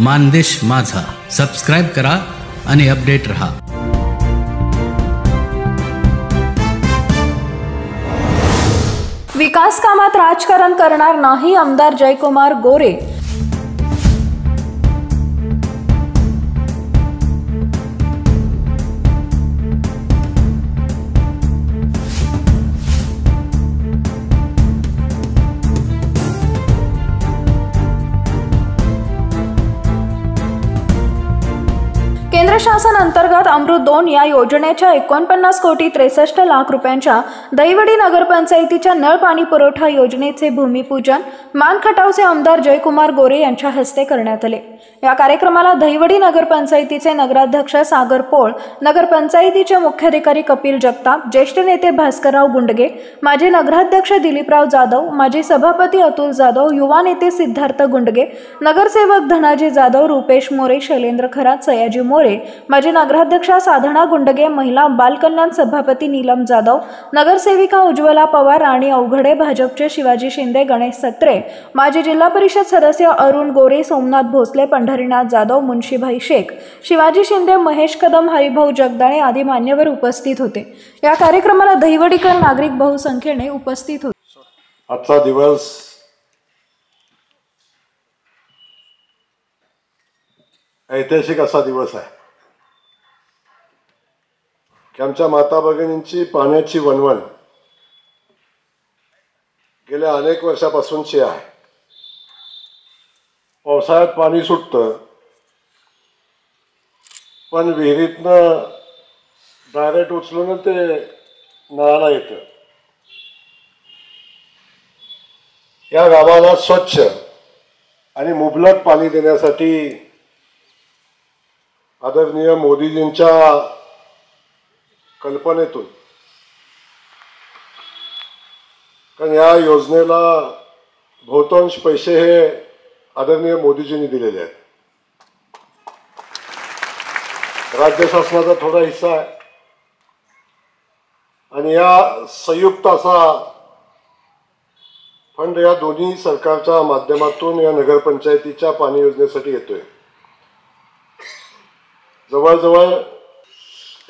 मानदेश माझा सबस्क्राईब करा आणि अपडेट रहा. विकास कामात राजकारण करणार नाही आमदार जयकुमार गोरे. केंद्र शासन अंतर्गत अमृत 2 या योजनेच्या 49 कोटी 63 लाख रुपयांच्या दहिवडी नगरपंचायतीच्या नळ पाणी पुरवठा योजनेचे भूमिपूजन मानखटावचे आमदार जयकुमार गोरे यांच्या हस्ते करण्यात आले. या कार्यक्रमाला दहिवडी नगरपंचायतीचे नगराध्यक्ष सागर पोळ, नगरपंचायतीचे मुख्याधिकारी कपिल जगताप, ज्येष्ठ नेते भास्करराव गुंडगे, माजी नगराध्यक्ष दिलीपराव जाधव, माजी सभापती अतुल जाधव, युवा नेते सिद्धार्थ गुंडगे, नगरसेवक धनाजी जाधव, रुपेश मोरे, शैलेंद्र खरात, सयाजी मोरे, माजी नगराध्यक्षा साधना गुंडगे, महिला बालकल्याण सभापती नीलम जाधव, नगरसेविका उज्ज्वला पवार आणि अवघडे, भाजपचे शिवाजी शिंदे, गणेश सत्रे, माजी जिल्हा परिषद सदस्य अरुण गोरे, सोमनाथ भोसले, पंढरीनाथ जाधव, मुन्शीभाई शेख, शिवाजी शिंदे, महेश कदम, हरिभाऊ जगदाळे आदी मान्यवर उपस्थित होते. या कार्यक्रमाला दहिवडीकर नागरिक बहुसंख्येने उपस्थित होते. आजचा दिवस ऐतिहासिक असा दिवस आहे की आमच्या माता भगिनींची पाण्याची वणवण गेल्या अनेक वर्षापासूनची आहे. पावसाळ्यात पाणी सुटतं, पण विहिरीतनं डायरेक्ट उचलून ते नळाला येतं. या गावाला स्वच्छ आणि मुबलक पाणी देण्यासाठी आदरणीय मोदीजींच्या कल्पनेतून, कारण या योजनेला बहुतांश पैसे हे आदरणीय मोदीजींनी दिलेले आहेत. राज्य शासनाचा थोडा हिस्सा आहे आणि या संयुक्त असा फंड या दोन्ही सरकारच्या माध्यमातून या नगरपंचायतीच्या पाणी योजनेसाठी येतोय. जवळजवळ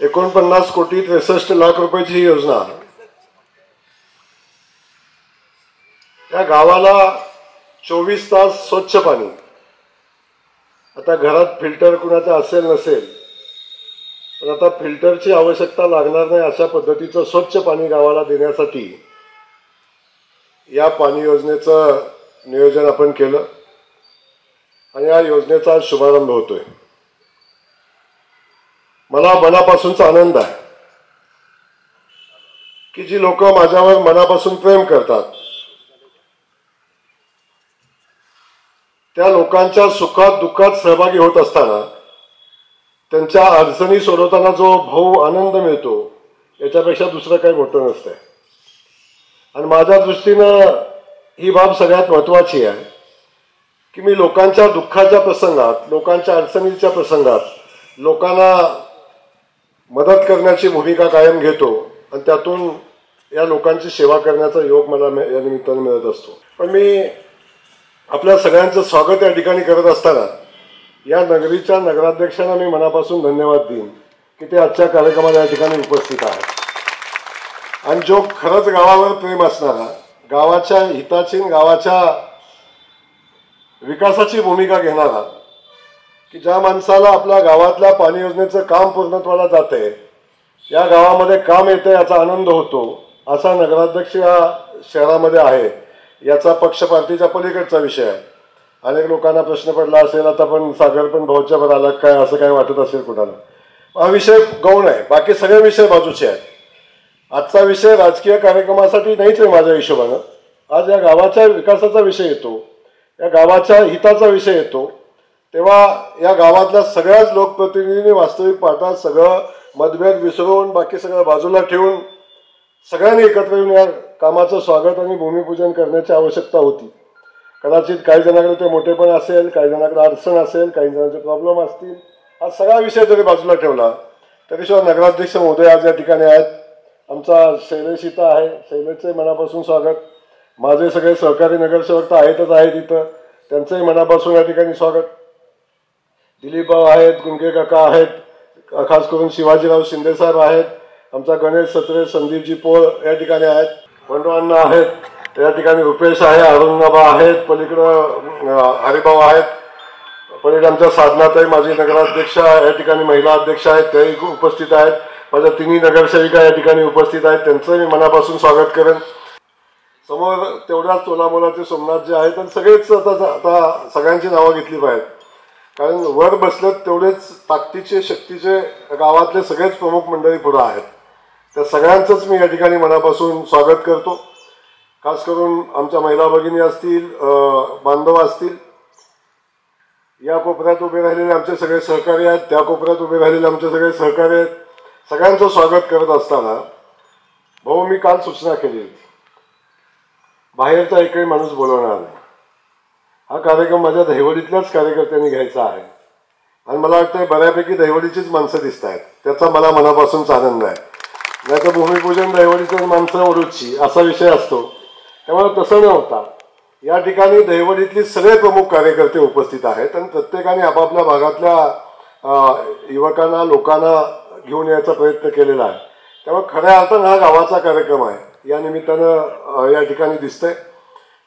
49 कोटी 63 लाख रुपयाची ही योजना या गावाला 24 तास स्वच्छ पाणी. आता घरात फिल्टर कुणाचा असेल नसेल, पण आता फिल्टरची आवश्यकता लागणार नाही अशा पद्धतीचं स्वच्छ पाणी गावाला देण्यासाठी या पाणी योजनेचं नियोजन आपण केलं आणि या योजनेचा शुभारंभ होतोय. मला मनापासूनचा आनंद आहे की जी लोक माझ्यावर मनापासून प्रेम करतात, त्या लोकांच्या सुखात दुःखात सहभागी होत असताना त्यांच्या अडचणी सोडवताना जो भाऊ आनंद मिळतो याच्यापेक्षा दुसरं काही मोठं नसतंय. आणि माझ्या दृष्टीनं ही बाब सगळ्यात महत्त्वाची आहे की मी लोकांच्या दुःखाच्या प्रसंगात, लोकांच्या अडचणीच्या प्रसंगात लोकांना मदत करण्याची भूमिका कायम घेतो आणि त्यातून या लोकांची सेवा करण्याचा योग मला या निमित्ताने मिळत असतो. पण मी आपल्या सगळ्यांचं स्वागत या ठिकाणी करत असताना या नगरीच्या नगराध्यक्षांना मी मनापासून धन्यवाद देईन की ते आजच्या कार्यक्रमाला या ठिकाणी उपस्थित आहेत. आणि जो खरंच गावावर प्रेम असणारा, गावाच्या हिताची, गावाच्या विकासाची भूमिका घेणारा, की ज्या माणसाला आपल्या गावातल्या पाणी योजनेचं काम पूर्णत्वाला जाते, या गावामध्ये काम येते याचा आनंद होतो, असा नगराध्यक्ष या शहरामध्ये आहे. याचा पक्ष पार्टीच्या पलीकडचा विषय आहे. अनेक लोकांना प्रश्न पडला असेल, आता पण सागर पण भाऊच्या वर आला काय, असं काय वाटत असेल कुणाला. हा विषय गौण आहे, बाकी सगळे विषय बाजूचे आहेत. आजचा विषय राजकीय कार्यक्रमासाठी नाहीच आहे माझ्या हिशोबानं. आज या गावाच्या विकासाचा विषय येतो, या गावाच्या हिताचा विषय येतो. तेव्हा या गावातल्या सगळ्याच लोकप्रतिनिधींनी वास्तविक पाहता सगळं मतभेद विसरून, बाकी सगळं बाजूला ठेवून सगळ्यांनी एकत्र येऊन या कामाचं स्वागत आणि भूमिपूजन करण्याची आवश्यकता होती. कदाचित काही जणांकडे ते मोठेपण असेल, काही जणांकडे अडचण असेल, काही जणांचे प्रॉब्लेम असतील. हा सगळा विषय जरी बाजूला ठेवला तरीसुद्धा नगराध्यक्ष महोदय आज या ठिकाणी आहेत. आमचा शैलेश इथं आहे, शैलेशचे मनापासून स्वागत. माझे सगळे सहकारी नगरसेवक तर आहेतच आहेत इथं, त्यांचंही मनापासून या ठिकाणी स्वागत. दिलीपभाऊ आहेत, गुंगे काका आहेत, खास करून शिवाजीराव शिंदे साहेब आहेत, आमचा गणेश सत्रे, संदीपजी पोळ या ठिकाणी आहेत, पंडवांना आहेत या ठिकाणी, रुपेश आहे, अरुणाबा आहेत, पलीकडं हरिभाऊ आहेत, पलीकडे आमच्या साधनाताई माजी नगराध्यक्षा या ठिकाणी महिला अध्यक्ष आहेत, तेही उपस्थित आहेत, माझ्या तिन्ही नगरसेविका या ठिकाणी उपस्थित आहेत, त्यांचं मी मनापासून स्वागत करेन. समोर तेवढ्याच तोलामोलाचे सोमनाथ जे आहेत, आणि सगळेच आता सगळ्यांची नावं घेतली पाहिजेत, कारण वर बसलेत तेवढेच ताकदीचे शक्तीचे गावातले सगळेच प्रमुख मंडळी पुढे आहेत. त्या सगळ्यांचंच मी या ठिकाणी मनापासून स्वागत करतो. खास करून आमच्या महिला भगिनी असतील, बांधव असतील, या कोपऱ्यात उभे राहिलेले आमचे सगळे सहकारी आहेत, त्या कोपऱ्यात उभे राहिलेले आमचे सगळे सहकारी आहेत, सगळ्यांचं स्वागत करत असताना भाऊ मी काल सूचना केली होती, बाहेरचा एकही माणूस बोलवणार नाही. हा कार्यक्रम माझ्या दहिवडीतल्याच कार्यकर्त्यांनी घ्यायचा आहे आणि मला वाटतं बऱ्यापैकी दहिवडीचीच माणसं दिसत आहेत, त्याचा मला मनापासूनच आनंद आहे. नाही तर भूमिपूजन दहिवडीचं माणसं ओढूची असा विषय असतो, त्यामुळे तसं न होता या ठिकाणी दहिवडीतली सगळे प्रमुख कार्यकर्ते उपस्थित आहेत आणि प्रत्येकाने आपापल्या भागातल्या युवकांना लोकांना घेऊन यायचा प्रयत्न केलेला आहे. त्यामुळे खऱ्या अर्थानं हा गावाचा कार्यक्रम आहे, या निमित्तानं या ठिकाणी दिसतंय.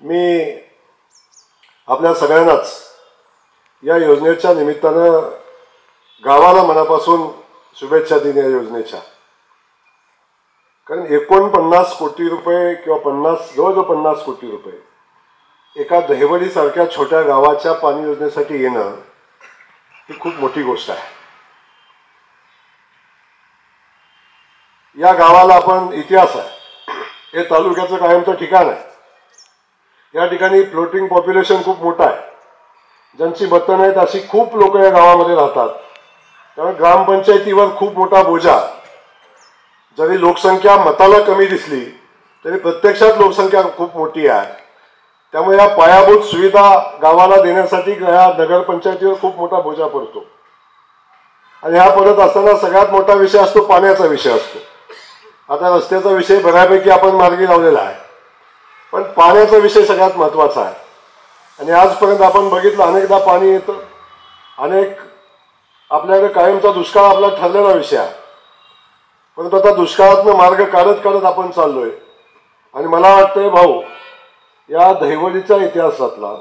मी आपल्या सगळ्यांनाच या योजनेच्या निमित्तानं गावाला मनापासून शुभेच्छा देईन या योजनेच्या. कारण 49 कोटी रुपये किंवा जवळजवळ 50 कोटी रुपये एका दहिवडीसारख्या छोट्या गावाच्या पाणी योजनेसाठी येणं ही खूप मोठी गोष्ट आहे. या गावाला आपण इतिहास आहे, हे तालुक्याचं कायमचं ठिकाण आहे. या ठिकाणी फ्लोटिंग पॉप्युलेशन खूप मोठं आहे, ज्यांची मतं नाहीत अशी खूप लोक या गावामध्ये राहतात. त्यामुळे ग्रामपंचायतीवर खूप मोठा बोजा, जरी लोकसंख्या मताला कमी दिसली तरी प्रत्यक्षात लोकसंख्या खूप मोठी आहे. त्यामुळे या पायाभूत सुविधा गावाला देण्यासाठी या नगरपंचायतीवर खूप मोठा बोजा पडतो. आणि हा पडत असताना सगळ्यात मोठा विषय असतो पाण्याचा विषय असतो. आता रस्त्याचा विषय बऱ्यापैकी आपण मार्गी लावलेला आहे, पण पाण्याचा विषय सगळ्यात महत्त्वाचा आहे. आणि आजपर्यंत आपण बघितलं अनेकदा पाणी येतं, अनेक आपल्याकडे कायमचा दुष्काळ आपला ठरलेला विषय आहे, परंतु आता दुष्काळातनं मार्ग काढत काढत आपण चाललोय. आणि मला वाटतंय भाऊ, या दहिवडीच्या इतिहासातला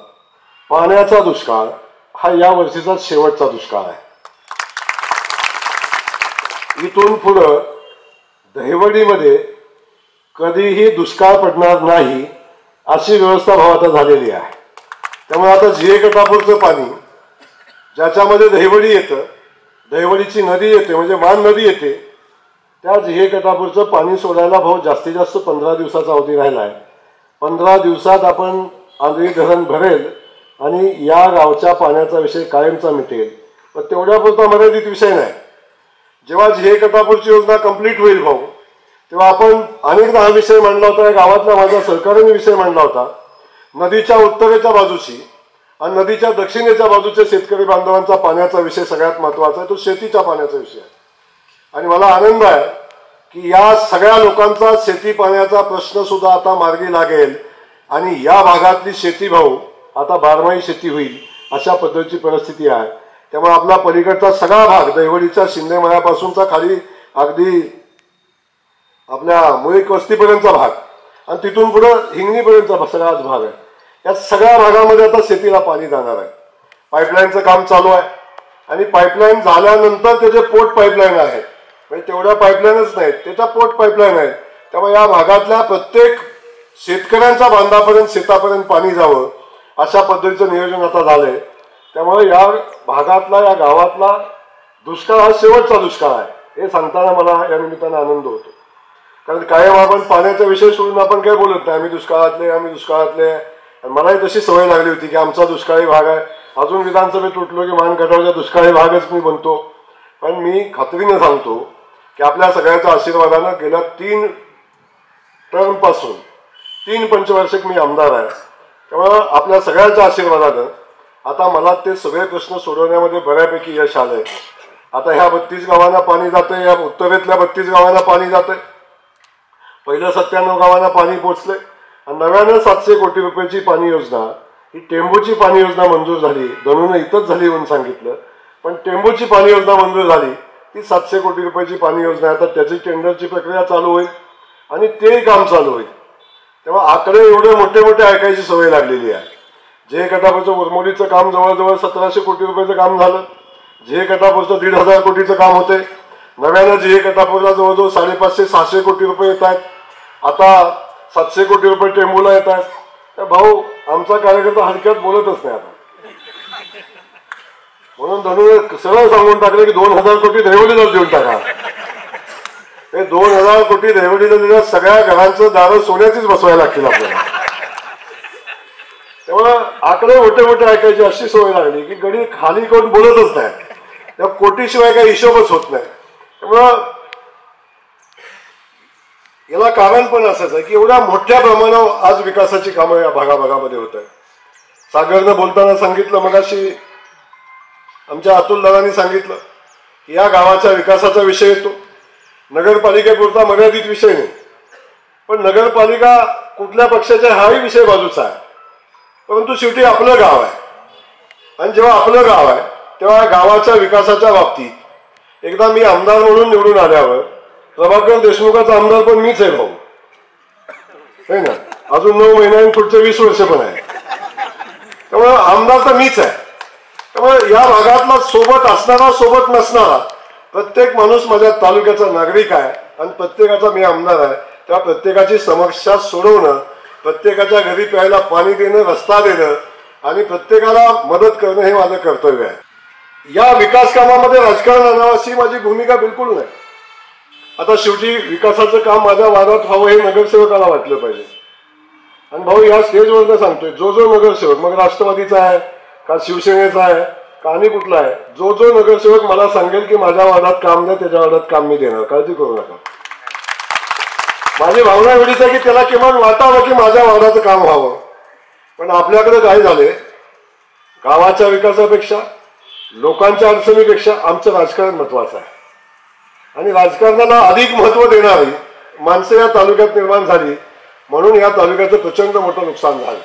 पाण्याचा दुष्काळ हा या वर्षीचा शेवटचा दुष्काळ आहे. इथून पुढं दहिवडीमध्ये कधीही दुष्काळ पडणार नाही अशी व्यवस्था भाऊ आता झालेली आहे. त्यामुळे आता जिहे कटापूरचं पाणी ज्याच्यामध्ये दहिवडी येतं, दहिवडीची नदी येते म्हणजे मान नदी येते, त्या जिहे कटापूरचं पाणी सोडायला भाऊ जास्तीत जास्त 15 दिवसाचा अवधी राहिला आहे. 15 दिवसात आपण आंधळी धरण भरेल आणि या गावच्या पाण्याचा विषय कायमचा मिटेल. पण तेवढ्यापुरता मर्यादित विषय नाही. जेव्हा जिहे कटापूरची योजना कंप्लीट होईल भाऊ, तेव्हा आपण अनेकदा हा विषय मांडला होता, या गावातल्या माझ्या सहकार्याने विषय मांडला होता, नदीच्या उत्तरेच्या बाजूची आणि नदीच्या दक्षिणेच्या बाजूच्या शेतकरी बांधवांचा पाण्याचा विषय सगळ्यात महत्त्वाचा आहे, तो शेतीच्या पाण्याचा विषय आहे. आणि मला आनंद आहे की या सगळ्या लोकांचा शेती पाण्याचा प्रश्न सुद्धा आता मार्गी लागेल आणि या भागातली शेती भाऊ आता बारमाही शेती होईल अशा पद्धतीची परिस्थिती आहे. त्यामुळे आपला पलीकडचा सगळा भाग दहिवडीच्या शिंदेमळ्यापासूनचा खाली अगदी आपल्या मुळीक वस्तीपर्यंतचा भाग आणि तिथून पुढे हिंगणीपर्यंतचा सगळाच भाग आहे. या सगळ्या भागामध्ये आता शेतीला पाणी जाणार आहे. पाईपलाईनचं काम चालू आहे आणि पाईपलाईन झाल्यानंतर त्याचे पोट पाईपलाईन आहेत, म्हणजे तेवढ्या पाईपलाईनच नाहीत, त्याच्या पोट पाईपलाईन आहेत. त्यामुळे या भागातल्या प्रत्येक शेतकऱ्यांच्या बांधापर्यंत शेतापर्यंत पाणी जावं अशा पद्धतीचं नियोजन आता झालंय. त्यामुळे या भागातला या गावातला दुष्काळ हा शेवटचा दुष्काळ आहे हे सांगताना मला या निमित्तानं आनंद होतो. कारण कायम आपण पाण्याचा विषय सोडून आपण काय बोलत नाही, आम्ही दुष्काळातले. मलाही तशी सवय लागली होती की आमचा दुष्काळी भाग आहे. अजून विधानसभेत उठलो की मानखटावचा दुष्काळी भागच मी बनतो. पण मी खात्रीने सांगतो की आपल्या सगळ्याच्या आशीर्वादानं गेल्या 3 टर्मपासून 3 पंचवार्षिक मी आमदार आहे. त्यामुळे आपल्या सगळ्यांच्या आशीर्वादानं आता मला ते सगळे प्रश्न सोडवण्यामध्ये बऱ्यापैकी यश आलंय. आता ह्या 32 गावांना पाणी जातंय, या उत्तरेतल्या 32 गावांना पाणी जातंय. पहिल्या 97 गावांना पाणी पोचलंय आणि नव्यानं 700 कोटी रुपयाची पाणी योजना, ही टेंबूची पाणी योजना मंजूर झाली, धनुनं इथंच झाली म्हणून सांगितलं. पण टेंबूची पाणी योजना मंजूर झाली, ती 700 कोटी रुपयाची पाणी योजना आहे. आता त्याची टेंडरची प्रक्रिया चालू होईल आणि तेही काम चालू होईल. तेव्हा आकडे एवढे मोठे मोठे ऐकायची सवय लागलेली आहे. जे कटापूरचं उरमोलीचं काम जवळजवळ 1700 कोटी रुपयाचं काम झालं. जे कटापूरचं 1,500 कोटीचं काम होते. नव्यानं जे कटापूरला जवळजवळ 550-600 कोटी रुपये येत आहेत. आता 700 कोटी रुपये टेंबूला येत आहेत. तर भाऊ, आमचा कार्यकर्ता हलक्यात बोलतच नाही आता. म्हणून धनु सरळ सांगून टाकलं की 2000 कोटी दहिवडीला देऊन टाका. हे 2000 कोटी दहिवडीला दिल्या सगळ्या घरांचं दारं सोन्याचीच बसवायला लागतील आपल्याला. तेव्हा आकडे मोठे मोठे ऐकायची अशी सवय लागली की गडी खाली कोण बोलतच नाही. तेव्हा कोटीशिवाय काही हिशोबच होत नाही. त्यामुळं याला कारण पण असंच आहे की एवढ्या मोठ्या प्रमाणावर आज विकासाची कामं या भागाभागामध्ये होत आहेत. सागरनं बोलताना सांगितलं, मगाशी आमच्या अतुल दादांनी सांगितलं की या गावाच्या विकासाचा विषय येतो. नगरपालिकेपुरता मर्यादित विषय नाही, पण नगरपालिका कुठल्या पक्षाच्या हाही विषय बाजूचा आहे. परंतु शेवटी आपलं गाव आहे आणि जेव्हा आपलं गाव आहे तेव्हा गावाच्या विकासाच्या बाबतीत एकदा मी आमदार म्हणून निवडून आल्यावर प्रभाकर देशमुखाचा आमदार पण मीच आहे भाऊ, है ना. अजून 9 महिन्यांनी पुढचे 20 वर्ष पण आहे. त्यामुळे आमदार तर मीच आहे. त्यामुळे या भागातला सोबत असणारा सोबत नसणारा प्रत्येक माणूस माझ्या तालुक्याचा नागरिक आहे आणि प्रत्येकाचा मी आमदार आहे. तेव्हा प्रत्येकाची समस्या सोडवणं, प्रत्येकाच्या घरी प्यायला पाणी देणं, रस्ता देणं आणि प्रत्येकाला मदत करणं हे माझं कर्तव्य आहे. या विकास कामामध्ये राजकारण आणावं अशी माझी भूमिका बिलकुल नाही. आता शेवटी विकासाचं काम माझ्या वादात व्हावं हे नगरसेवकाला वाटलं पाहिजे. आणि भाऊ, या स्टेजवरनं सांगतोय, जो जो नगरसेवक, मग राष्ट्रवादीचा आहे का शिवसेनेचा आहे का आणि कुठला आहे, जो जो नगरसेवक मला सांगेल की माझ्या वादात काम नाही, त्याच्या वादात काम मी देणार, काळजी करू नका. माझी भावना एवढीच आहे की त्याला किमान वाटावं की माझ्या वादाचं काम व्हावं. पण आपल्याकडे काय झाले, गावाच्या विकासापेक्षा, लोकांच्या अडचणीपेक्षा आमचं राजकारण महत्वाचं आहे. आणि राजकारणाला अधिक महत्व देणारी माणसं या तालुक्यात निर्माण झाली, म्हणून या तालुक्याचं प्रचंड मोठं नुकसान झालं.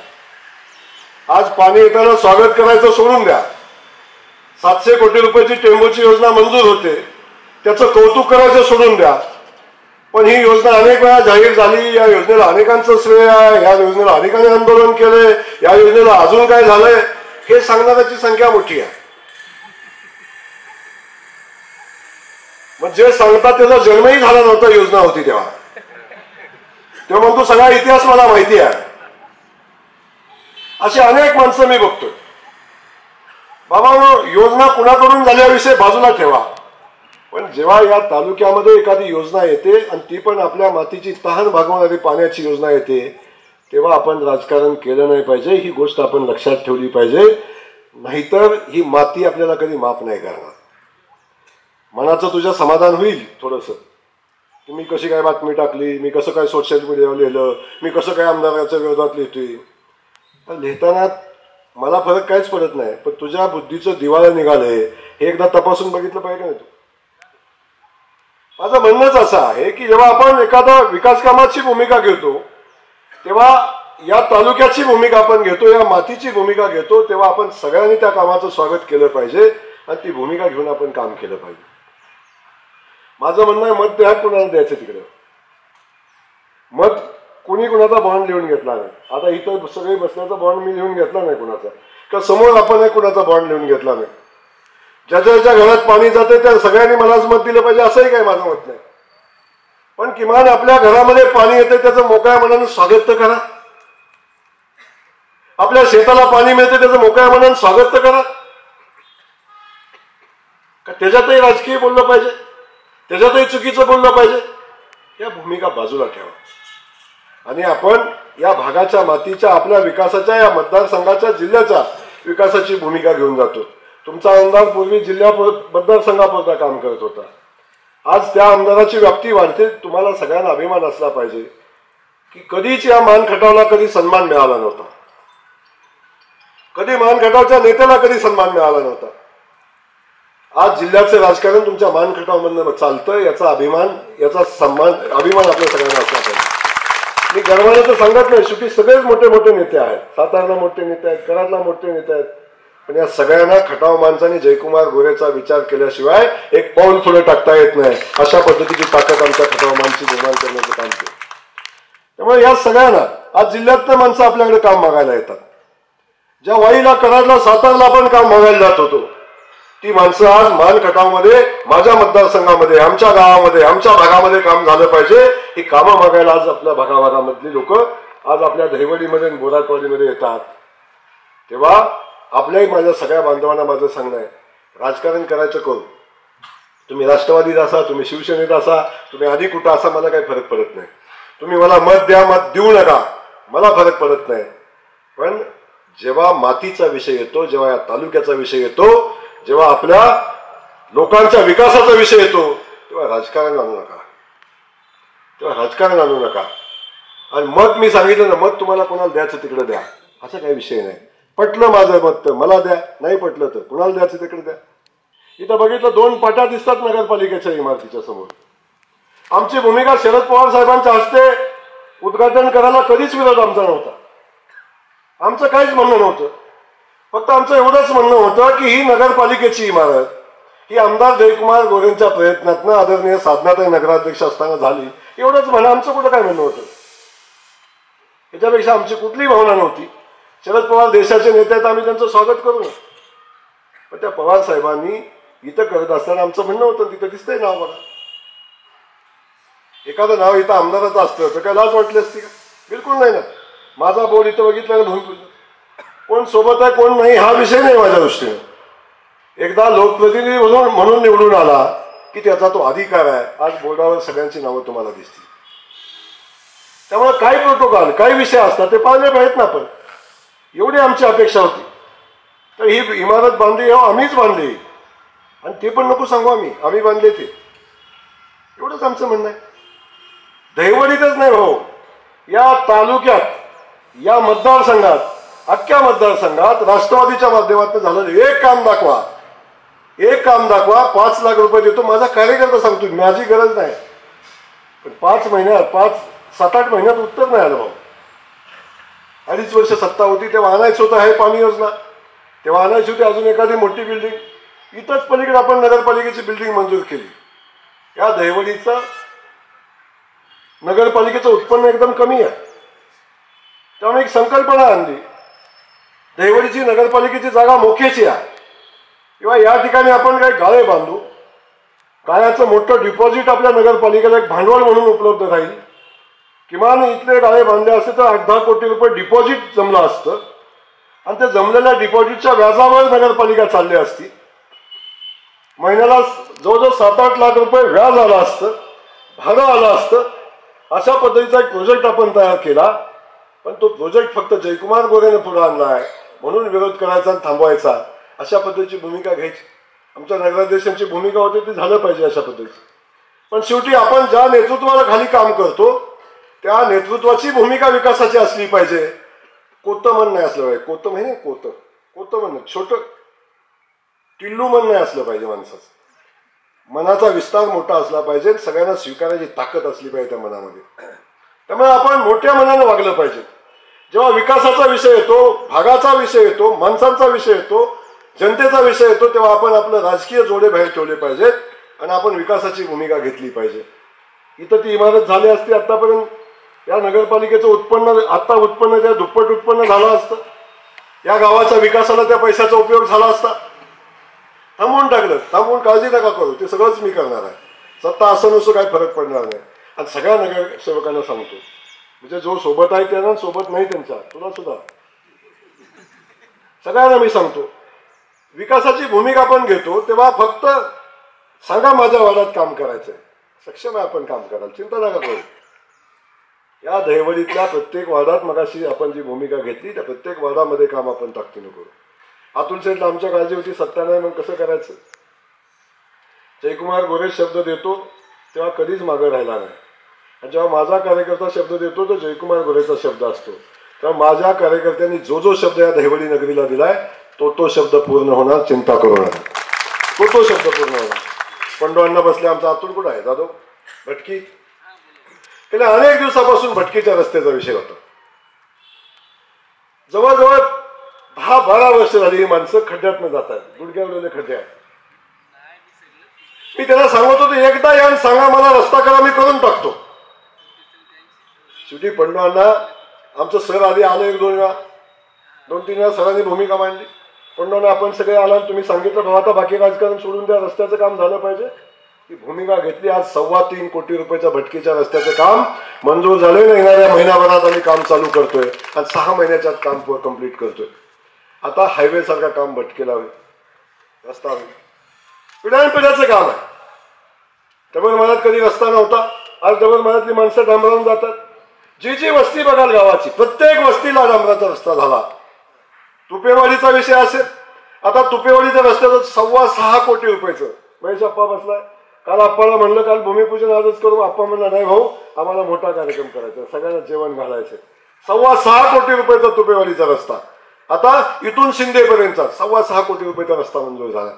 आज पाणी येताना स्वागत करायचं सोडून द्या. 700 कोटी रुपयाची टेंबूची योजना मंजूर होते, त्याचं कौतुक करायचं सोडून द्या. पण ही योजना अनेक वेळा जाहीर झाली, या योजनेला अनेकांचं श्रेय आहे, या योजनेला अनेकांनी आंदोलन केलंय, या योजनेला अजून काय झालंय हे सांगणाऱ्याची संख्या मोठी आहे. मग जे सांगतात त्याचा जन्मही झाला नव्हता योजना होती तेव्हा म्हणतो सगळा इतिहास मला माहिती आहे. अशी अनेक माणसं मी बघतोय. बाबा, योजना कुणाकडून झाल्याविषयी बाजूला ठेवा, पण जेव्हा या तालुक्यामध्ये एखादी योजना येते आणि ती पण आपल्या मातीची तहान भागवणारी पाण्याची योजना येते, तेव्हा आपण राजकारण केलं नाही पाहिजे. ही गोष्ट आपण लक्षात ठेवली पाहिजे. नाहीतर ही माती आपल्याला कधी माफ नाही करणार. मनाचं तुझ्या समाधान होईल थोडंसं की मी कशी काय बातमी टाकली, मी कसं काय सोशल मीडियावर लिहिलं, मी कसं काय आमदाराच्या विरोधात लिहितोय. लिहिताना मला फरक काहीच पडत नाही, पण तुझ्या बुद्धीचं दिवाळं निघालंय हे एकदा तपासून बघितलं पाहिजे ना तू. माझं म्हणणंच असं आहे की जेव्हा आपण एखादा विकास कामाची भूमिका घेतो, तेव्हा या तालुक्याची भूमिका आपण घेतो, या मातीची भूमिका घेतो, तेव्हा आपण सगळ्यांनी त्या कामाचं स्वागत केलं पाहिजे आणि ती भूमिका घेऊन आपण काम केलं पाहिजे. माझं म्हणणं आहे, मत द्या, कुणाला द्यायचं तिकडं. मत कुणी कुणाचा बॉन्ड लिहून घेतला नाही. आता इथं सगळे बसण्याचा बॉन्ड मी लिहून घेतला नाही कुणाचा, का समोर आपण आहे कुणाचा बॉन्ड लिहून घेतला नाही. ज्याच्या ज्याच्या घरात पाणी जाते त्या सगळ्यांनी मलाच मत दिलं पाहिजे असंही काही माझं मत नाही. पण किमान आपल्या घरामध्ये पाणी येते त्याचं मोकळ्या मनानं स्वागत तर करा. आपल्या शेताला पाणी मिळते त्याचं मोकळ्या मनानं स्वागत तर करा. का त्याच्यातही राजकीय बोललं पाहिजे, त्याच्यातही चुकीचं बोललं पाहिजे? या भूमिका बाजूला ठेवा आणि आपण या भागाच्या मातीच्या, आपल्या विकासाच्या, या मतदारसंघाच्या, जिल्ह्याच्या विकासाची भूमिका घेऊन जातो. तुमचा आमदार पूर्वी जिल्हा मतदारसंघापुरता काम करत होता. आज त्या आमदाराची व्याप्ती वाढते. तुम्हाला सगळ्यांना अभिमान असला पाहिजे की कधीच या मान खटावला कधी सन्मान मिळाला नव्हता. कधी मान खटावच्या नेत्याला कधी सन्मान मिळाला नव्हता. आज जिल्ह्याचे राजकारण तुमच्या मान खटावमधनं चालतं. याचा अभिमान, याचा सन्मान, अभिमान आपल्या सगळ्यांना असला पाहिजे. मी गर्वाने तर सांगत नाही, शेवटी सगळेच मोठे मोठे नेते आहेत. सातारला मोठे नेते आहेत, कराडला मोठे नेते आहेत, पण या सगळ्यांना खटाव माणसाने जयकुमार गोरेचा विचार केल्याशिवाय एक पाऊल पुढे टाकता येत नाही. अशा पद्धतीची ताकद आमच्या खटाव माणसी निर्माण करण्याचं काम केलं. त्यामुळे या सगळ्यांना आज जिल्ह्यातले माणसं आपल्याकडे काम मागायला येतात. ज्या वाईला, कराडला, सातारला आपण काम मागायला जात होतो, ती माणसं आज मान खटावमध्ये, माझ्या मतदारसंघामध्ये, आमच्या गावामध्ये, आमच्या भागामध्ये काम झालं पाहिजे ही कामं मागायला आज आपल्या भागाभागामधली लोक आज आपल्या दहिवडीमध्ये आणि बोराटवाडीमध्ये येतात. तेव्हा आपल्याही माझ्या सगळ्या बांधवांना माझं सांगणं आहे, राजकारण करायचं करू. तुम्ही राष्ट्रवादीत असा, तुम्ही शिवसेनेत असा, तुम्ही आधी कुठं असा, मला काही फरक पडत नाही. तुम्ही मला मत द्या, मत देऊ नका, मला फरक पडत नाही. पण जेव्हा मातीचा विषय येतो, जेव्हा या तालुक्याचा विषय येतो, जेव्हा आपल्या लोकांच्या विकासाचा विषय येतो, तेव्हा राजकारण आणू नका, तेव्हा राजकारण आणू नका. आणि मत मी सांगितलं ना, मत तुम्हाला कोणाला द्यायचं तिकडे द्या, असा काही विषय नाही. पटलं माझं मत तर मला द्या, नाही पटलं तर कुणाला द्यायचं तिकडे द्या. इथं बघितलं 2 पाट्या दिसतात नगरपालिकेच्या इमारतीच्या समोर. आमची भूमिका शरद पवार साहेबांच्या हस्ते उद्घाटन करायला कधीच विरोध आमचा नव्हता. आमचं काहीच म्हणणं नव्हतं. फक्त आमचं एवढंच म्हणणं होतं की ही नगरपालिकेची इमारत ही आमदार जयकुमार गोरेंच्या प्रयत्नातनं आदरणीय साधनाताई नगराध्यक्ष असताना झाली, एवढंच म्हणणं. आमचं कुठं काय म्हणणं होतं, याच्यापेक्षा आमची कुठलीही भावना नव्हती. शरद पवार देशाचे नेते आहेत, आम्ही त्यांचं स्वागत करू ना. पण त्या पवार साहेबांनी इथं करत असताना आमचं म्हणणं होतं, तिथं दिसतंय नाव बघा, एखादं नाव इथं आमदाराचं असतं तर काय लाज वाटली असती का? बिलकुल नाही ना. माझा बोर्ड इथं बघितला ना, भूमिपूजन कोण सोबत आहे कोण नाही हा विषय नाही माझ्या दृष्टीने. एकदा लोकप्रतिनिधी म्हणून निवडून आला की त्याचा तो अधिकार आहे. आज बोर्डावर सगळ्यांची नावं तुम्हाला दिसतील. त्यामुळे काही प्रोटोकॉल, काही विषय असतात ते पाळले पाहिजेत ना. आपण एवढी आमची अपेक्षा होती. तर ही इमारत बांधली आम्हीच बांधली, आणि ते पण नको सांगू आम्ही बांधले ते, एवढंच आमचं म्हणणं आहे. दहिवडीतच नाही हो, या तालुक्यात, या मतदारसंघात, अख्ख्या मतदारसंघात राष्ट्रवादीच्या माध्यमातून झालेलं एक काम दाखवा, एक काम दाखवा. 5 लाख रुपये देतो. माझा कार्यकर्ता सांगतो, माझी गरज नाही. पण 5 महिन्यात, 7-8 महिन्यात उत्तर नाही आलं भाऊ. 2.5 वर्ष सत्ता होती तेव्हा आणायचं होतं हे पाणी योजना, तेव्हा आणायची होती अजून एखादी मोठी बिल्डिंग. इथंच पलीकडे आपण नगरपालिकेची बिल्डिंग मंजूर केली. या दहिवडीचं नगरपालिकेचं उत्पन्न एकदम कमी आहे. त्यामुळे एक संकल्पना आणली, दहिवडीची नगरपालिकेची जागा मोक्याची आहे, किंवा या ठिकाणी आपण काही गाळे बांधू, गाळ्याचं मोठं डिपॉझिट आपल्या नगरपालिकेला एक भांडवल म्हणून उपलब्ध राहील. किमान इथले गाळे बांधले असते तर 8-10 कोटी रुपये डिपॉझिट जमलं असतं, आणि त्या जमलेल्या डिपॉझिटच्या व्याजावर नगरपालिका चालली असती. महिन्याला जवळजवळ 7-8 लाख रुपये व्याज आलं असतं, भाडं आलं असतं. अशा पद्धतीचा एक प्रोजेक्ट आपण तयार केला. पण तो प्रोजेक्ट फक्त जयकुमार गोरेने पुढे आणला आहे म्हणून विरोध करायचा आणि थांबवायचा, अशा पद्धतीची भूमिका घ्यायची. आमच्या नगराध्यक्षांची भूमिका होती ती झालं पाहिजे अशा पद्धतीची. पण शेवटी आपण ज्या नेतृत्वाला खाली काम करतो त्या नेतृत्वाची भूमिका विकासाची असली पाहिजे. कोतं मन नाही असलं पाहिजे. कोतं म्हणजे कोतं मन, छोटं टिल्लू मन नाही असलं पाहिजे. माणसाचं मनाचा विस्तार मोठा असला पाहिजे, सगळ्यांना स्वीकारायची ताकद असली पाहिजे त्या मनामध्ये. त्यामुळे आपण मोठ्या मनानं वागलं पाहिजे. जेव्हा विकासाचा विषय येतो, भागाचा विषय येतो, माणसांचा विषय येतो, जनतेचा विषय येतो, तेव्हा आपण आपलं राजकीय जोडे बाहेर ठेवले पाहिजेत आणि आपण विकासाची भूमिका घेतली पाहिजे. इथं ती इमारत झाली असती आतापर्यंत या नगरपालिकेचं उत्पन्न, आता उत्पन्न त्या दुप्पट उत्पन्न झालं असतं. या गावाच्या विकासाला त्या पैशाचा उपयोग झाला असता. थांबवून टाकलं. थांबवून काळजी नका करू, ते सगळंच मी करणार आहे. सत्ता असं नसो काही फरक पडणार नाही. आणि सगळ्या नगरसेवकांना सांगतो, म्हणजे जो सोबत आहे त्यांना, सोबत नाही त्यांच्या, तुला सुद्धा सगळ्यांना मी सांगतो, विकासाची भूमिका आपण घेतो तेव्हा फक्त सांगा माझ्या वार्डात काम करायचंय, सक्षम आहे आपण काम करायला, चिंता नका करू. या दहिवडीतल्या प्रत्येक वार्डात मगाशी आपण जी भूमिका घेतली त्या प्रत्येक वार्डामध्ये काम आपण ताकदीने करू. अतुल सेठला आमच्या काळजी होती, सत्ता नाही मग कसं करायचं. जयकुमार गोरे शब्द देतो तेव्हा कधीच मागं राहिला नाही. आणि जेव्हा माझा कार्यकर्ता शब्द देतो तो जयकुमार गोरेचा शब्द असतो. तेव्हा माझ्या कार्यकर्त्यांनी जो शब्द या दहिवडी नगरीला दिलाय तो शब्द पूर्ण होणार, चिंता करू नका. तो शब्द पूर्ण होणार. पंडवांना बसले आमचा अतुल कुठं आहे जाधव, भटकी गेल्या अनेक दिवसापासून भटकीच्या रस्त्याचा विषय होता. जवळजवळ 10-12 वर्ष झाली ही माणसं खड्ड्यातनं जात आहेत, गुडघ्यावरले खड्डे आहेत. मी त्यांना सांगत होतो एकदा या आणि सांगा मला रस्ता करा, मी करून टाकतो. शेवटी पंडवांना आमचं सर आधी आलं 1-2 वेळा, 2-3 वेळा सरांनी भूमिका मांडली. पंडवांना आपण सगळे आला तुम्ही सांगितलं बाबा आता बाकी राजकारण सोडून द्या, रस्त्याचं काम झालं पाहिजे. ती भूमिका घेतली. आज 3.25 कोटी रुपयाच्या भटकीच्या रस्त्याचं काम मंजूर झालंय ना, येणाऱ्या महिन्याभरात आम्ही काम चालू करतोय आणि 6 महिन्याच्यात काम कंप्लीट करतोय. आता हायवे सारखं काम भटकेला होईल, रस्ता होईल, पिढ्यानपिढ्याचं काम आहे. डबल मनात कधी रस्ता नव्हता, आज डबल मनातली माणसं डांबरावून जातात. जी वस्ती बघाल गावाची प्रत्येक वस्तीला डांबराचा रस्ता झाला. तुपेवाडीचा विषय असेल, आता तुपेवाडीच्या रस्त्याचं 6.25 कोटी रुपयाचं महेश अप्पा बसलाय. काल अप्पाला म्हणलं काल भूमिपूजन आजच करू, अप्पा म्हणला नाही भाऊ आम्हाला मोठा कार्यक्रम करायचा, सगळ्यांना जेवण घालायचं. 6.25 कोटी रुपयाचा तुपेवाडीचा रस्ता, आता इथून शिंदेपर्यंतचा 6.25 कोटी रुपयाचा रस्ता मंजूर झाला.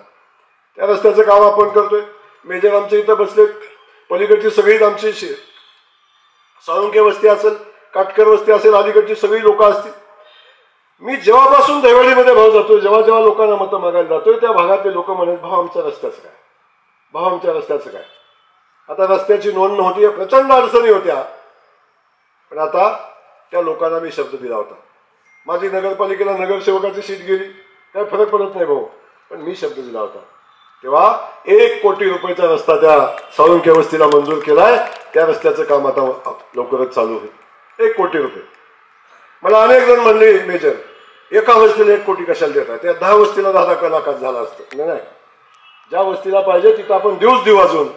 त्या रस्त्याचं काम आपण करतोय. मेजर आमच्या इथं बसले, पलीकडची सगळीच आमची साळुंके वस्ती असेल, काटकर वस्ती असेल, अलीकडची सगळी लोक असतील. मी जेव्हापासून दहिवडीमध्ये भाऊ जातोय, जेव्हा जेव्हा लोकांना मतं मागायला जातोय, त्या भागातले लोक म्हणत भाऊ आमच्या रस्त्याचं काय, भाऊ आमच्या रस्त्याचं काय. आता रस्त्याची नोंद नव्हती, प्रचंड अडचणी होत्या, पण आता त्या लोकांना मी शब्द दिला होता. माझी नगरपालिकेला नगरसेवकाची सीट गेली, काही फरक पडत नाही भाऊ, पण मी शब्द दिला होता. तेव्हा 1 कोटी रुपयाचा रस्ता त्या साळुंके वस्तीला मंजूर केलाय. त्या रस्त्याचं काम आता लवकरच चालू होईल. 1 कोटी रुपये. मला अनेक जण म्हणले मेजर एका वस्तीला 1 कोटी कशाला देत आहे, त्या 10 वस्तीला 10 लाखात झाला असतं. नाही, ज्या वस्तीला पाहिजे तिथं आपण देऊ अजून,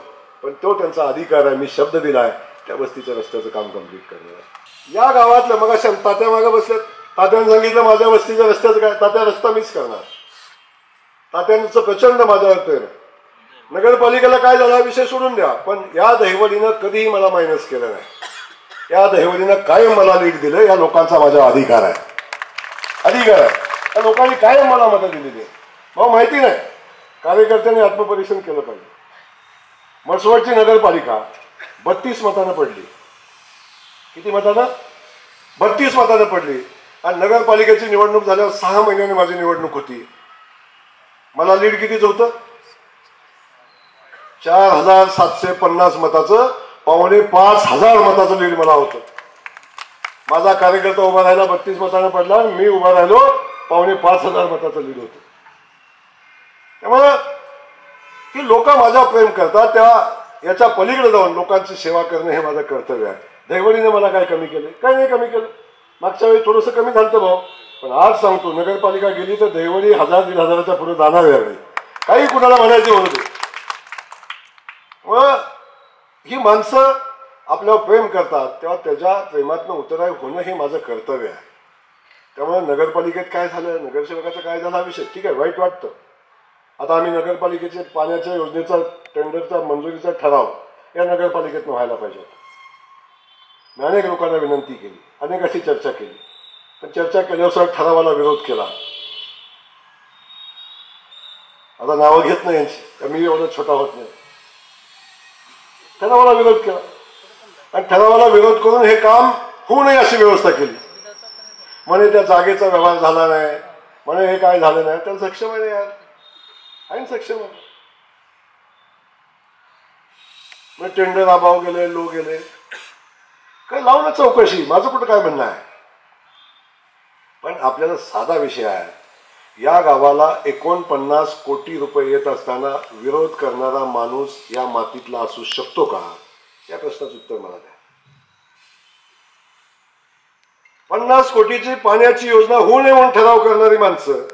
पण तो त्यांचा अधिकार आहे. मी शब्द दिलाय त्या वस्तीच्या रस्त्याचं काम कंप्लीट करणार आहे. या गावातलं मग अशा तात्या मागं बसल्यात, तात्यानं सांगितलं माझ्या वस्तीच्या रस्त्याचं काय, तात्या रस्ता मीच करणार. तात्यांचं प्रचंड माझ्यावर प्रेम. नगरपालिकेला काय झाला विषय सोडून द्या, पण या दहिवडीनं कधीही मला मायनस केलं नाही. या दहिवडीनं कायम मला लीड दिलं. या लोकांचा माझा अधिकार आहे, अधिकार आहे. त्या लोकांनी कायम मला मदत दिलेली आहे. भाऊ माहिती नाही, कार्यकर्त्यांनी आत्मपरीक्षण केलं पाहिजे. म्हसवडची नगरपालिका 32 मतानं पडली. किती मतानं? 32 मतानं पडली. आणि नगरपालिकेची निवडणूक झाल्यावर 6 महिन्याने माझी निवडणूक होती. मला लीड कितीच होतं? 4750 मताचं, 4500 मताचं लीड मला होतं. माझा कार्यकर्ता उभा राहिला 32 मतानं पडला, मी उभा राहिलो 4500 मताचं लीड होतं. त्यामुळे की लोक माझ्यावर प्रेम करतात, तेव्हा याच्या पलीकडे जाऊन लोकांची सेवा करणं हे माझं कर्तव्य आहे. दहिवडीने मला काय कमी केलं? काही नाही कमी केलं. मागच्या वेळी थोडंसं कमी झालं भाऊ, पण आज सांगतो नगरपालिका गेली तर दहिवडी 1000-1500च्या पुढे जाणार यावेळी, काही कुणाला म्हणायची होत. मग ही माणसं आपल्यावर प्रेम करतात, तेव्हा त्याच्या प्रेमातनं उतराय होणं हे माझं कर्तव्य आहे. त्यामुळे नगरपालिकेत काय झालं, नगरसेवकाचं काय झाला विषय ठीक आहे, वाईट वाटतं. आता आम्ही नगरपालिकेचे पाण्याच्या योजनेचा टेंडरचा मंजुरीचा ठराव या नगरपालिकेतनं व्हायला पाहिजे होता. मी अनेक लोकांना विनंती केली, अनेक अशी चर्चा केली, पण चर्चा केल्यानुसार ठरावाला विरोध केला. आता नावं घेत नाही यांची, मी एवढा छोटा होत नाही. ठरावाला विरोध केला आणि ठरावाला विरोध करून हे काम होऊ नये अशी व्यवस्था केली. म्हणे त्या जागेचा व्यवहार झाला नाही, म्हणे हे काय झालं नाही. तर सक्षम आहे यार, आहे सक्षम आहे. मग टेंडर अभाव गेले, लो गेले, काय लावू ना चौकशी, माझं कुठं काय म्हणणं आहे. पण आपल्याला साधा विषय आहे, या गावाला 49 कोटी रुपये येत असताना विरोध करणारा माणूस या मातीतला असू शकतो का, या प्रश्नाचं उत्तर मला द्या. 50 कोटीची पाण्याची योजना होऊ नये म्हणून ठराव करणारी माणसं.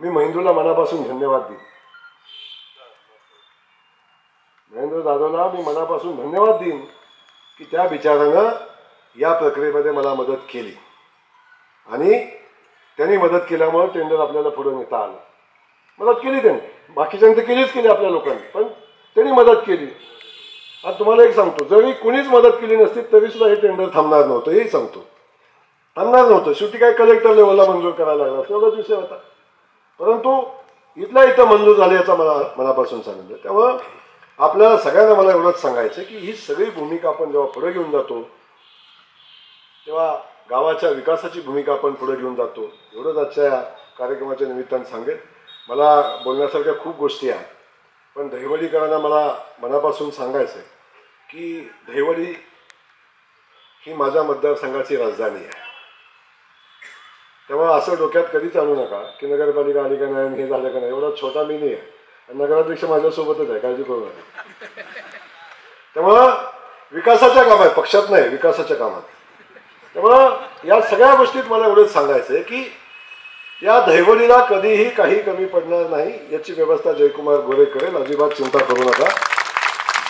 मी महेंद्रला मनापासून धन्यवाद देईन. महेंद्र जाधवला मी मनापासून धन्यवाद देईन की त्या बिचारानं या प्रक्रियेमध्ये मला मदत केली आणि त्यांनी मदत केल्यामुळे टेंडर आपल्याला पुढे नेता आलं. मदत केली त्यांनी, बाकीच्यांनी तर केलीच केली आपल्या लोकांनी, पण त्यांनी मदत केली. आणि तुम्हाला एक सांगतो, जरी कुणीच मदत केली नसती तरी सुद्धा हे टेंडर थांबणार नव्हतं, हेही सांगतो, थांबणार नव्हतं. शेवटी काय कलेक्टर लेवलला मंजूर करायला लागला तेवढाच विषय होता, परंतु इथल्या इथं मंजूर झाले याचा मला मनापासून सांगितलं. त्यामुळं आपल्याला सगळ्यांना मला एवढंच सांगायचं की ही सगळी भूमिका आपण जेव्हा पुढे घेऊन जातो तेव्हा गावाच्या विकासाची भूमिका आपण पुढे घेऊन जातो, एवढंच आजच्या या कार्यक्रमाच्या निमित्तानं सांगेल. मला बोलण्यासारख्या खूप गोष्टी आहेत, पण दहिवडीकरांना मला मनापासून सांगायचं आहे की दहिवडी ही माझ्या मतदारसंघाची राजधानी आहे. तेव्हा असं डोक्यात कधीच आणू नका की नगरपालिका आली का नाही, हे झालं का नाही. एवढा छोटा मी नाही आहे, नगराध्यक्ष माझ्यासोबतच आहे, काळजी करू नका. त्यामुळं विकासाच्या कामात, पक्षात नाही, विकासाच्या कामात. त्यामुळं या सगळ्या गोष्टीत मला एवढंच सांगायचं आहे की या दहिवडीला कधीही काही कमी पडणार नाही याची व्यवस्था जयकुमार गोरे करेल. अजिबात चिंता करू नका.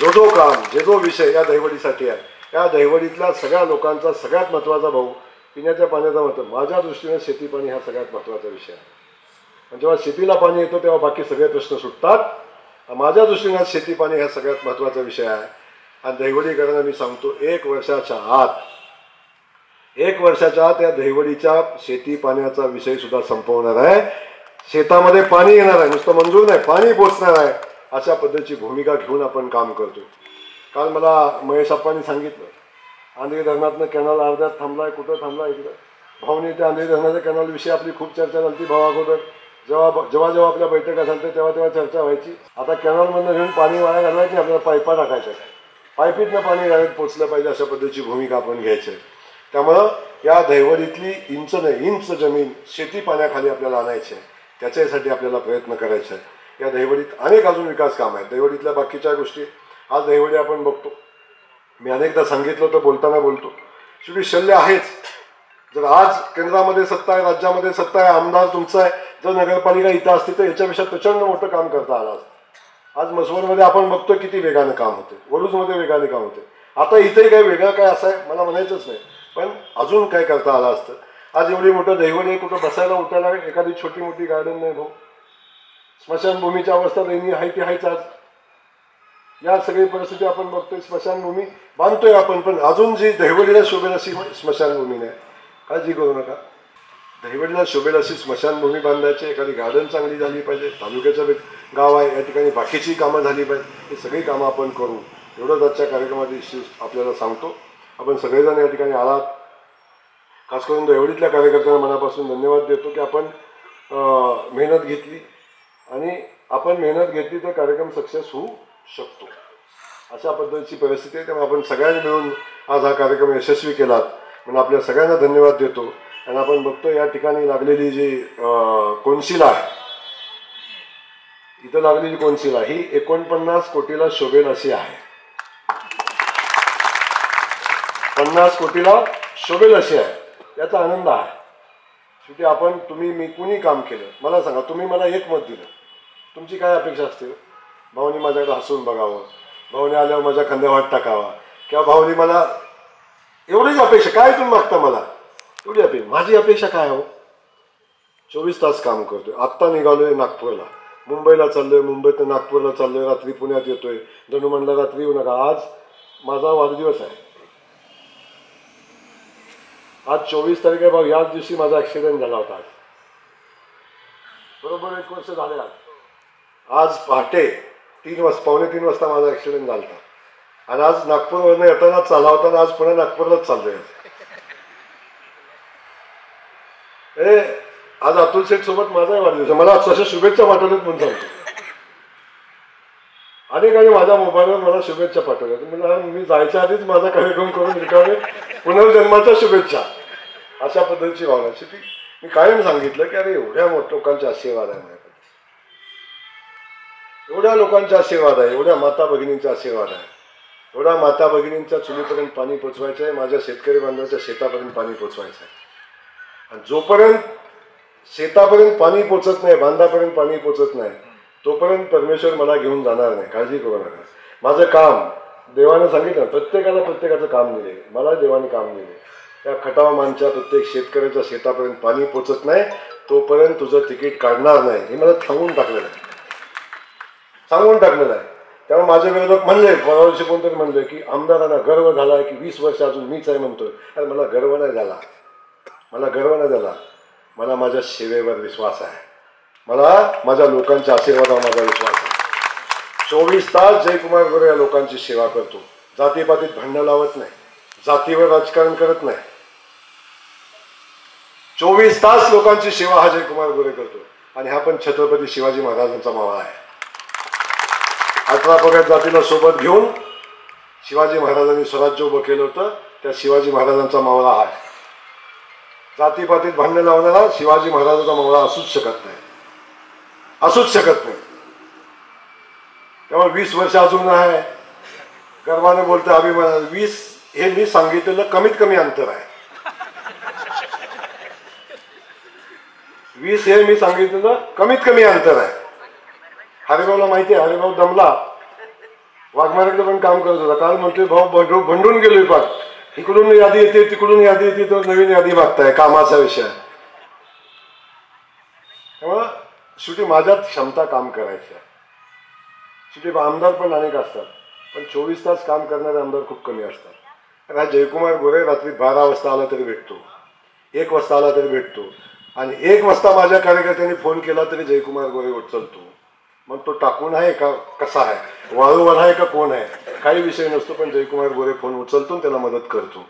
जो काम, जो विषय या दहिवडीसाठी आहे, या दहिवडीतल्या सगळ्या लोकांचा सगळ्यात महत्त्वाचा भाऊ पिण्याच्या पाण्याचा महत्त्व. माझ्या दृष्टीने शेती पाणी हा सगळ्यात महत्त्वाचा विषय आहे. आणि जेव्हा शेतीला पाणी येतं तेव्हा बाकी सगळे प्रश्न सुटतात. माझ्या दृष्टीने शेती पाणी हा सगळ्यात महत्त्वाचा विषय आहे. आणि दहिवडीकरांना मी सांगतो, 1 वर्षाच्या आत या दहिवडीच्या शेती पाण्याचा विषय सुद्धा संपवणार आहे. शेतामध्ये पाणी येणार आहे, नुसतं मंजूर नाही, पाणी पोचणार आहे. अशा पद्धतीची भूमिका घेऊन आपण काम करतो. काल मला महेश आप्पांनी सांगितलं, आंधळी धरणातनं कॅनल अर्ध्यात थांबलाय, कुठं थांबला इकडं. भाऊनी त्या आंधळी धरणाच्या कॅनल विषयी आपली खूप चर्चा झाली. भाऊ अगोदर जेव्हा आपल्या बैठका झाल्या तेव्हा चर्चा व्हायची. आता कॅनलमधनं घेऊन पाणी वाया घालवायची, आपल्याला पाईपा टाकायच्या, पाईपीतनं पाणी डायरेक्ट पोचलं पाहिजे, अशा पद्धतीची भूमिका आपण घ्यायची. त्यामुळं या दहिवडीतली इंच जमीन शेती पाण्याखाली आपल्याला आणायची आहे. त्याच्यासाठी आपल्याला प्रयत्न करायचे आहे. या दहिवडीत अनेक अजून विकास काम आहेत. दहिवडीतल्या बाकीच्या गोष्टी आज दहिवडी आपण बघतो. मी अनेकदा सांगितलं तर बोलताना बोलतो, शेवटी शल्य आहेच. जर आज केंद्रामध्ये सत्ता आहे, राज्यामध्ये सत्ता आहे, आमदार तुमचा आहे, जर नगरपालिका इथं असते तर याच्यापेक्षा प्रचंड मोठं काम करता आलं असतं. आज मसवडमध्ये आपण बघतो किती वेगानं काम होते, वडूजमध्ये वेगाने काम होते. आता इथेही काही वेगळं काय असं आहे मला म्हणायचंच नाही, पण अजून काय करता आलं असतं. आज एवढी मोठं दहिवडी आहे, कुठं बसायला उठायला एखादी छोटी मोठी गार्डन नाही भाऊ. स्मशानभूमीची अवस्था दयनीय आहे ती आहेच. आज या सगळी परिस्थिती आपण बघतोय. स्मशानभूमी बांधतोय आपण, पण अजून जी दहिवडीला शोभेल अशी स्मशानभूमी नाही. काळजी करू नका. दहिवडीला शोभेल अशी स्मशानभूमी बांधायची, एखादी गार्डन चांगली झाली पाहिजे. तालुक्याचं गाव आहे, या ठिकाणी बाकीची कामं झाली पाहिजे. ही सगळी कामं आपण करू, एवढंच आजच्या कार्यक्रमात आपल्याला सांगतो. आपण सगळेजण या ठिकाणी आलात. खास करून दहिवडीतल्या कार्यकर्त्यांना मनापासून धन्यवाद देतो की आपण मेहनत घेतली, आणि आपण मेहनत घेतली तर कार्यक्रम सक्सेस होऊ शकतो. अशा पद्धतीची परिस्थिती आहे. त्यामुळे आपण सगळ्यांनी मिळून आज हा कार्यक्रम यशस्वी केलात म्हणून आपल्या सगळ्यांना धन्यवाद देतो. आणि आपण बघतो या ठिकाणी लागलेली जी कोनशिला आहे, इथं लागलेली कोनशिला ही 49 कोटीला शोभेल अशी आहे. 50 कोटीला शोभेल अशी आहे. याचा आनंद आहे. शेवटी आपण मी कुणी काम केलं, मला सांगा, तुम्ही मला एक मत दिलं, तुमची काय अपेक्षा असते? भाऊनी माझ्याकडे हसून बघावं, भाऊनी आल्यावर माझ्या खांद्यावर हात टाकावा, किंवा भाऊनी मला एवढीच अपेक्षा. काय तुम्ही मागता मला? एवढी अपेक्षा. माझी अपेक्षा काय हो? 24 तास काम करतोय. आत्ता निघालोय नागपूरला, मुंबईला चाललोय, मुंबईत नागपूरला चाललोय, रात्री पुण्यात येतोय. जणू म्हणलं रात्री येऊ नका. आज माझा वाढदिवस आहे, आज 24 तारीख आहे भाऊ. याच दिवशी माझा ॲक्सिडेंट झाला होता. आज बरोबर 1 वर्ष झाले. आज पहाटे 3 वाजता, पावणे 3 वाजता माझा ॲक्सिडेंट झाला होता. आणि आज नागपूरवरनं येताना चालला होता, आज पुन्हा नागपूरलाच चाललोय. आज अतुल शेठ सोबत माझाही वाढदिवस आहे. मला तशा शुभेच्छा पाठवल्यात म्हणून सांगतो. अनेकांनी माझ्या मोबाईलवर मला शुभेच्छा पाठवल्या. म्हणजे मी जायच्या आधीच माझा कार्यक्रम करून रिकामे पुनर्जन्माच्या शुभेच्छा, अशा पद्धतीची भावना. शेवटी मी कायम सांगितलं की अरे एवढ्या मोठ्या लोकांचे आशीर्वाद आहे माझ्याकडे, एवढ्या लोकांचा आशीर्वाद आहे, एवढ्या माता भगिनींचा आशीर्वाद आहे, एवढ्या माता भगिनींच्या चुलीपर्यंत पाणी पोचवायचं आहे, माझ्या शेतकरी बांधवाच्या शेतापर्यंत पाणी पोचवायचं आहे. आणि जोपर्यंत शेतापर्यंत पाणी पोचत नाही, बांधापर्यंत पाणी पोचत नाही, तोपर्यंत परमेश्वर मला घेऊन जाणार नाही. काळजी करू नका. माझं काम देवाने सांगितलं, प्रत्येकाचं काम दिले. मला देवाने काम दिले. त्या खटावमानच्या प्रत्येक शेतकऱ्याच्या शेतापर्यंत पाणी पोचत नाही तोपर्यंत तुझं तिकीट काढणार नाही, हे मला सांगून टाकलेलं आहे. त्यामुळे माझे विरोधक म्हणले, परवादिवशी कोणतरी म्हणले की आमदारांना गर्व झाला की 20 वर्ष अजून मीच आहे म्हणतोय. अरे मला गर्व नाही झाला, मला माझ्या सेवेवर विश्वास आहे, मला माझ्या लोकांच्या आशीर्वादावर माझा विश्वास आहे. 24 तास जयकुमार गोरे या लोकांची सेवा करतो. जातीपातीत भांडणं लावत नाही, जातीवर राजकारण करत नाही. 24 तास लोकांची सेवा हा जयकुमार गोरे करतो. आणि हा पण छत्रपती शिवाजी महाराजांचा मावळा आहे. 18 पगड जातीला सोबत घेऊन शिवाजी महाराजांनी स्वराज्य उभं केलं होतं. त्या शिवाजी महाराजांचा मावळा हा आहे. जातीपातीत भांडण लावणारा शिवाजी महाराजांचा मावळा असूच शकत नाही, असूच शकत नाही. त्यामुळे 20 वर्ष अजून आहे. गर्वाने बोलते अभिमान. 20 हे मी सांगितलेलं कमीत कमी अंतर आहे. 20 हे मी सांगितलेलं कमीत कमी अंतर आहे. हरिभाऊला माहिती आहे, हरिभाऊ दमला, वाघमारेकडे पण काम करत होता. काल म्हटले भाऊ भंडून गेलोय पाक, इकडून यादी येते तिकडून यादी येते, तर नवीन यादी मागताय कामाचा विषय. त्यामुळं शेवटी माझ्यात क्षमता काम करायची आहे. शेवटी आमदार पण अनेक असतात, पण 24 तास काम करणारे आमदार खूप कमी असतात. हा जयकुमार गोरे रात्री 12 वाजता आला तरी भेटतो, 1 वाजता आला तरी भेटतो. आणि 1 वाजता माझ्या कार्यकर्त्यांनी फोन केला तरी जयकुमार गोरे उचलतो. मग तो टाकून आहे का कसा आहे, वाळूवर आहे का कोण आहे, काही विषय नसतो, पण जयकुमार गोरे फोन उचलतो आणि त्याला मदत करतो.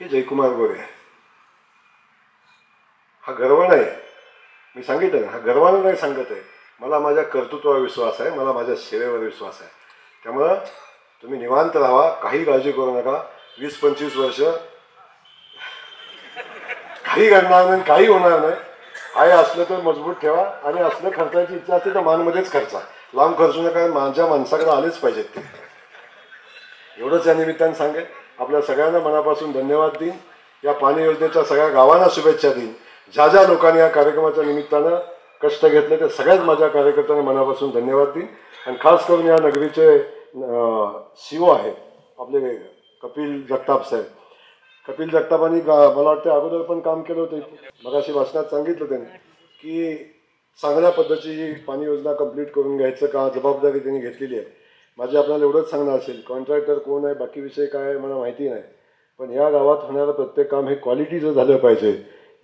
हे जयकुमार गोरे आहे. हा गर्व नाही, मी सांगितलं ना, हा गर्वानं नाही सांगत आहे. मला माझ्या कर्तृत्वावर विश्वास आहे, मला माझ्या सेवेवर विश्वास आहे. त्यामुळं तुम्ही निवांत राहा, काही काळजी करू नका. 20-25 वर्ष काही घडणार नाही, काही होणार नाही. आहे असलं तर मजबूत ठेवा, आणि असलं खर्चाची इच्छा असते तर मानमध्येच खर्चा, लांब खर्चू नका. माझ्या माणसाकडे आलेच पाहिजेत ते, एवढंच या निमित्तानं सांगेल. आपल्या सगळ्यांना मनापासून धन्यवाद देईन. या पाणी योजनेच्या सगळ्या गावांना शुभेच्छा देईन. ज्या ज्या लोकांनी या कार्यक्रमाच्या निमित्तानं कष्ट घेतले ते सगळ्याच माझ्या कार्यकर्त्यांना मनापासून धन्यवाद देईन. आणि खास करून या नगरीचे CEO आहेत आपले कपिल जगताप साहेब. कपिल जगतापांनी मला वाटतं अगोदर पण काम केलं होतं. मगाशी भाषणात सांगितलं त्यांनी की चांगल्या पद्धतीची पाणी योजना कंप्लीट करून घ्यायचं का जबाबदारी त्यांनी घेतलेली आहे. माझे आपल्याला एवढंच सांगणं असेल, कॉन्ट्रॅक्टर कोण आहे बाकी विषय काय आहे मला माहिती नाही, पण या गावात होणारं प्रत्येक काम हे क्वालिटीचं झालं पाहिजे,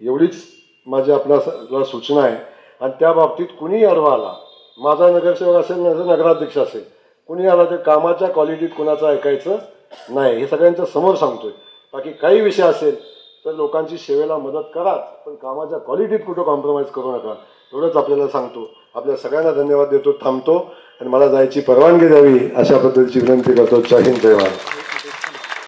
एवढीच माझी आपल्याला सूचना आहे. आणि त्या बाबतीत कुणी अडवा आला, माझा नगरसेवक असेल, नगराध्यक्ष असेल, कुणी आला तर कामाच्या क्वालिटीत कुणाचं ऐकायचं नाही, हे सगळ्यांच्या समोर सांगतोय. बाकी काही विषय असेल तर लोकांची सेवेला मदत करा, पण कामाच्या क्वालिटीत कुठं कॉम्प्रोमाइज करू नका, एवढंच आपल्याला सांगतो. आपल्या सगळ्यांना धन्यवाद देतो, थांबतो आणि मला जायची परवानगी द्यावी अशा पद्धतीची विनंती करतो. जय हिंद, जय भारत.